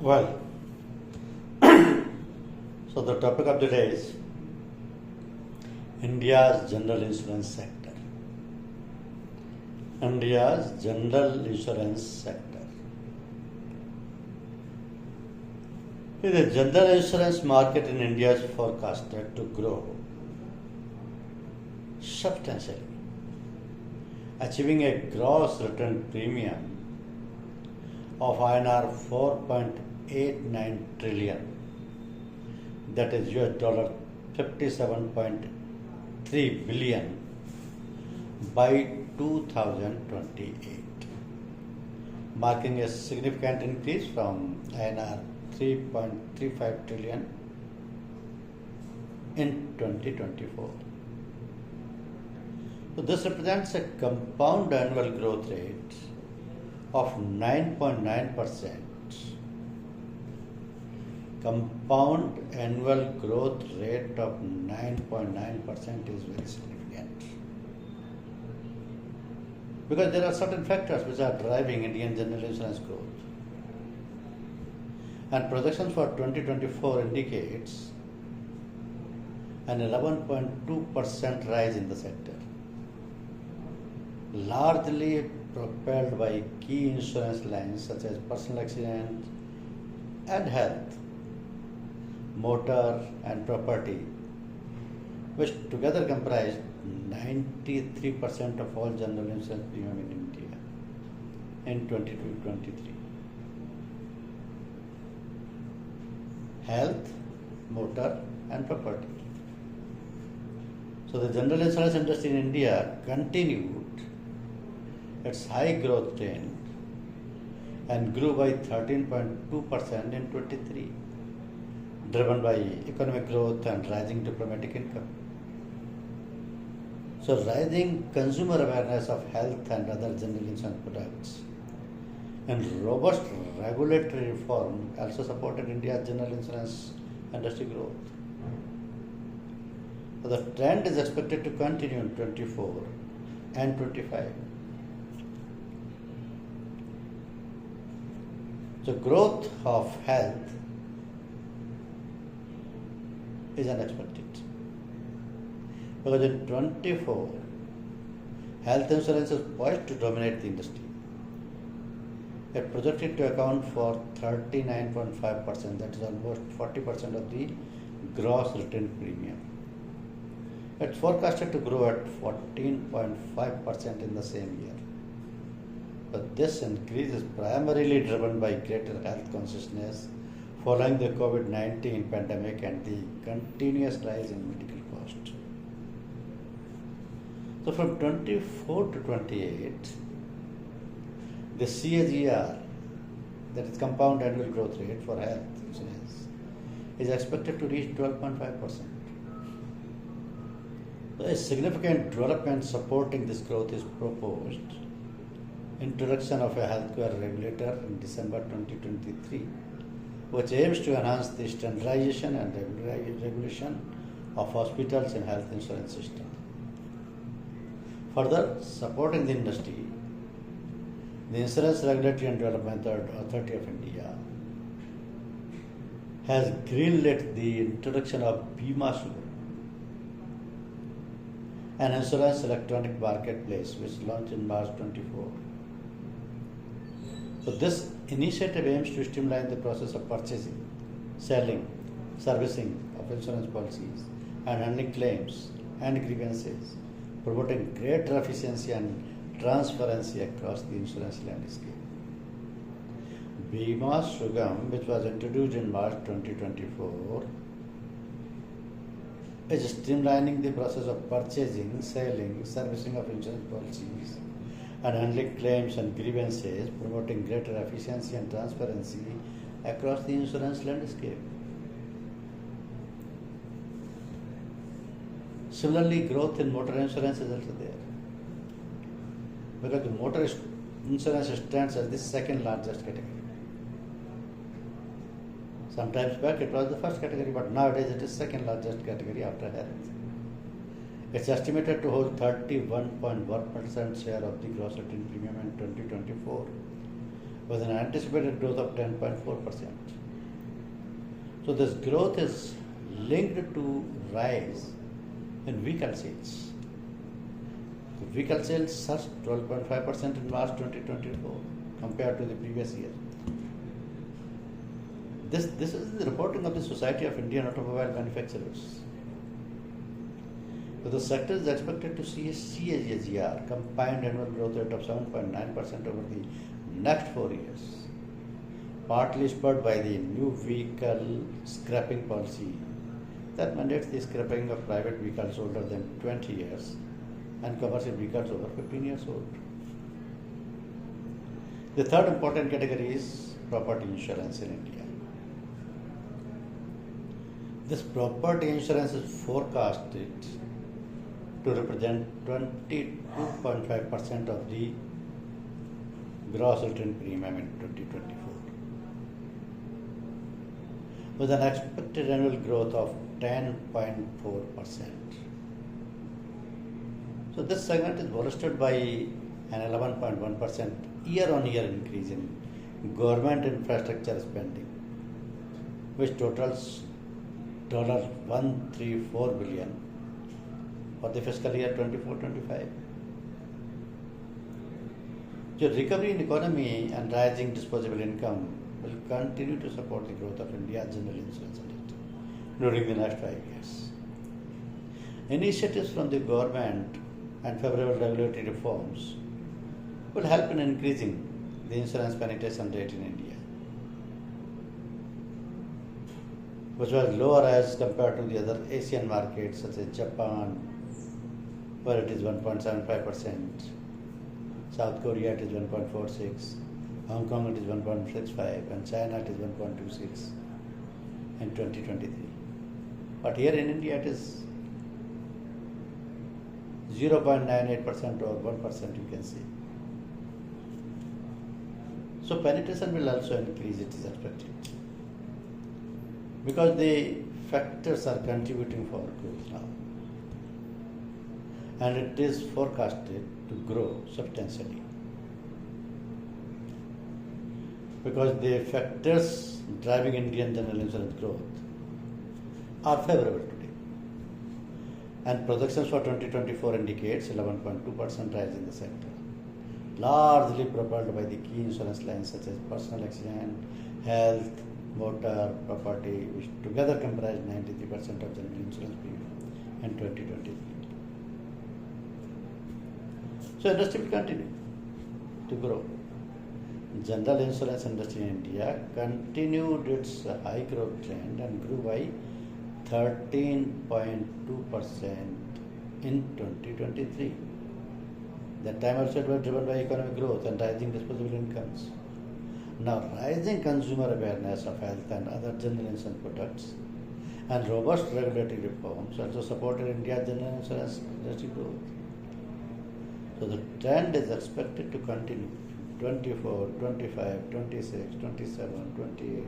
Well, so the topic of the day is India's general insurance sector. India's general insurance sector. The general insurance market in India is forecasted to grow substantially, achieving a gross written premium of INR 4.89 trillion, that is US $57.3 billion by 2028, marking a significant increase from INR 3.35 trillion in 2024. So this represents a compound annual growth rate of 9.9%. Compound annual growth rate of 9.9% is very significant, because there are certain factors which are driving Indian general insurance growth. And projections for 2024 indicates an 11.2% rise in the sector, largely propelled by key insurance lines such as personal accident and health, motor and property, which together comprise 93% of all general insurance premium in India in 2022-23. Health, motor and property. So the general insurance industry in India continued its high growth trend and grew by 13.2% in 23, driven by economic growth and rising diplomatic income. So rising consumer awareness of health and other general insurance products and robust regulatory reform also supported India's general insurance industry growth. So the trend is expected to continue in 24 and 25. So growth of health is unexpected, because in 24, health insurance is poised to dominate the industry. It projected to account for 39.5%, that is almost 40% of the gross written premium. It's forecasted to grow at 14.5% in the same year. But this increase is primarily driven by greater health consciousness following the COVID-19 pandemic and the continuous rise in medical costs. So from 24 to 28, the CAGR, that is compound annual growth rate for health insurance, is expected to reach 12.5%. So a significant development supporting this growth is proposed introduction of a healthcare regulator in December 2023, which aims to enhance the standardization and regulation of hospitals and health insurance system. Further, supporting the industry, the Insurance Regulatory and Development Authority of India has greenlit the introduction of Bima Sugar, an insurance electronic marketplace which launched in March 24. So this initiative aims to streamline the process of purchasing, selling, servicing of insurance policies and handling claims and grievances, promoting greater efficiency and transparency across the insurance landscape. Bima Sugam, which was introduced in March 2024, is streamlining the process of purchasing, selling, servicing of insurance policies and handling claims and grievances, promoting greater efficiency and transparency across the insurance landscape. Similarly, growth in motor insurance is also there, because the motor insurance stands as the second largest category. Sometimes back it was the first category, but nowadays it is second largest category after health. It's estimated to hold 31.1% share of the gross written premium in 2024 with an anticipated growth of 10.4%. So this growth is linked to rise in vehicle sales. The vehicle sales surged 12.5% in March 2024 compared to the previous year. This is the reporting of the Society of Indian Automobile Manufacturers. So the sector is expected to see a CAGR, combined annual growth rate of 7.9% over the next 4 years, partly spurred by the new vehicle scrapping policy that mandates the scrapping of private vehicles older than 20 years and commercial vehicles over 15 years old. The third important category is property insurance in India. This property insurance is forecasted to represent 22.5% of the gross written premium in 2024, with an expected annual growth of 10.4%. So this segment is bolstered by an 11.1% year-on-year increase in government infrastructure spending, which totals $134 billion for the fiscal year 24-25. The recovery in economy and rising disposable income will continue to support the growth of India's general insurance industry during the next 5 years. Initiatives from the government and favorable regulatory reforms will help in increasing the insurance penetration rate in India, which was lower as compared to the other Asian markets such as Japan, where it is 1.75%, South Korea it is 1.46%, Hong Kong it is 1.65%, and China it is 1.26% in 2023. But here in India it is 0.98% or 1%, you can see. So penetration will also increase, it is expected, because the factors are contributing for growth now, and it is forecasted to grow substantially, because the factors driving Indian general insurance growth are favorable today, and projections for 2024 indicates 11.2% rise in the sector, largely propelled by the key insurance lines such as personal accident, health, motor, property, which together comprise 93% of general insurance premium in 2023. So industry will continue to grow. General insurance industry in India continued its high growth trend and grew by 13.2% in 2023. That time also it was driven by economic growth and rising disposable incomes. Now, rising consumer awareness of health and other general insurance products and robust regulatory reforms also supported India's general insurance industry growth. So the trend is expected to continue 24, 25, 26, 27, 28.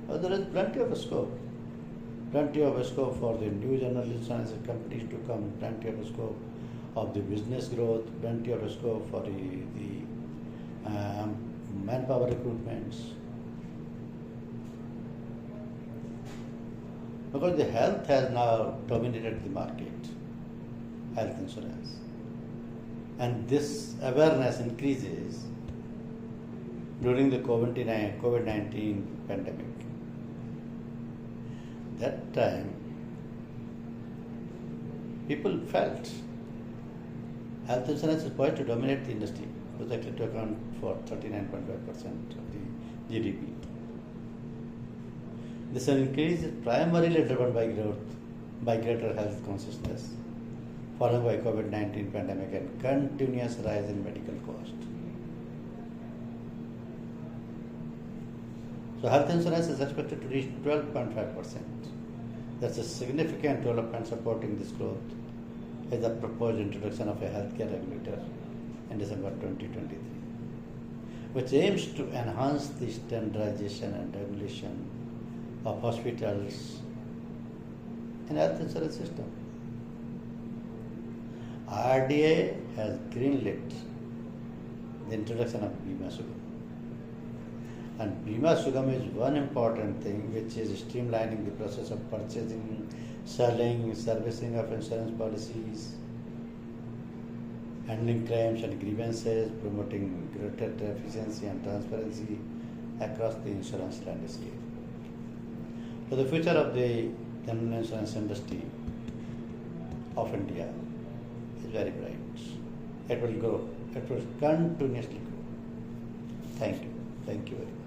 But there is plenty of scope for the new general insurance companies to come, plenty of scope of the business growth, plenty of scope for the manpower recruitments. Because the health has now dominated the market, health insurance. And this awareness increases during the COVID-19 pandemic. That time, people felt health insurance is poised to dominate the industry, projected to account for 39.5% of the GDP. This increase is primarily driven by greater health consciousness, followed by COVID-19 pandemic and continuous rise in medical cost. So health insurance is expected to reach 12.5%. That's a significant development supporting this growth is the proposed introduction of a healthcare regulator in December 2023, which aims to enhance the standardization and regulation of hospitals and health insurance system. RDA has greenlit the introduction of Bima Sugam, And Bima Sugam is one important thing which is streamlining the process of purchasing, selling, servicing of insurance policies, handling claims and grievances, promoting greater efficiency and transparency across the insurance landscape. So the future of the general insurance industry of India is very bright. It will grow. It will continuously grow. Thank you. Thank you very much.